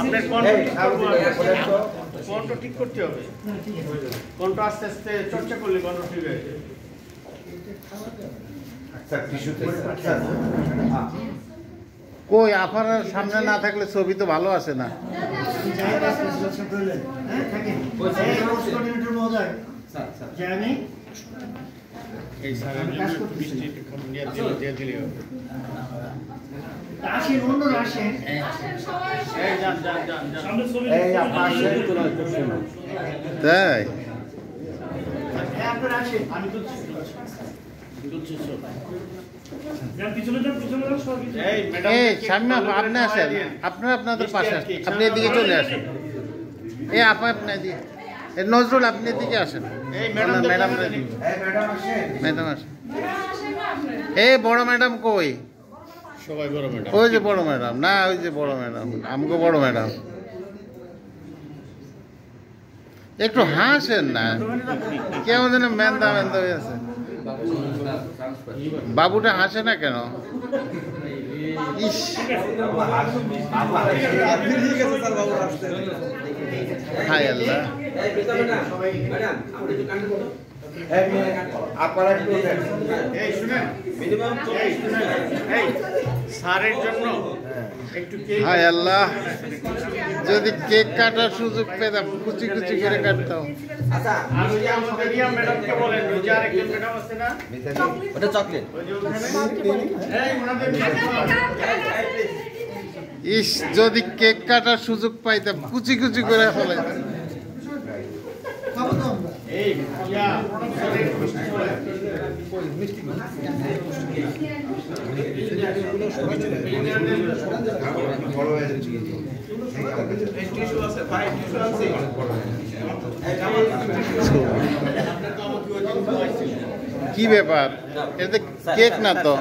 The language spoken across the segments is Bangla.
আপনার কণ্ঠ ঠিক করতে হবে। কণ্ঠ আস্তে আস্তে চর্চা করলে কণ্ঠ ঠিক হয়ে যায়। কই আপনার সামনে না থাকলে ছবি তো ভালো আসে না। এই স্যারের জন্য মিষ্টি দিয়ে দিলে হবে। তাই সামনে আপনি আসেন, আপনার আপনাদের পাশে আসেন, আপনি এদিকে চলে আসেন। এই আপা আপনি এদিকে, নজরুল আপনি এদিকে আসেন। ম্যাডাম ম্যাডাম আসেন। এই বড় ম্যাডাম কই? সবাই বড় ম্যাডাম। ওই যে বড় ম্যাডাম, না ওই যে বড় ম্যাডাম, আমাকে বড় ম্যাডাম। একটু হাসেন না, কেমন যেন মেন্দা মেন্দা হয়ে আছে। বাবুটা হাসে না কেন? ইস, হাই আল্লাহ। স্যারের জন্য হাই আল্লাহ, যদি কেক কাটার সুযোগ পেতাম কুচি কুচি করে কাটতাম। ইস, যদি কেক কাটার সুযোগ পাইতাম কুচি কুচি করে ফেলাইতাম। কি ব্যাপার, এটা কেক না তো?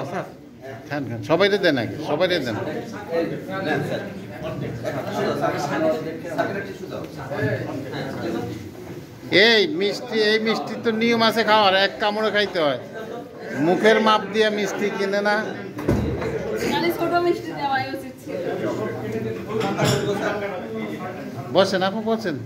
খান খান, সবাই দেন আগে, সবাই দেন। এই মিষ্টি তো নিয়ম আছে খাওয়ার, এক কামড়ে খাইতে হয়। মুখের মাপ দিয়ে মিষ্টি কিনে না। বসেন আপু, বসেন।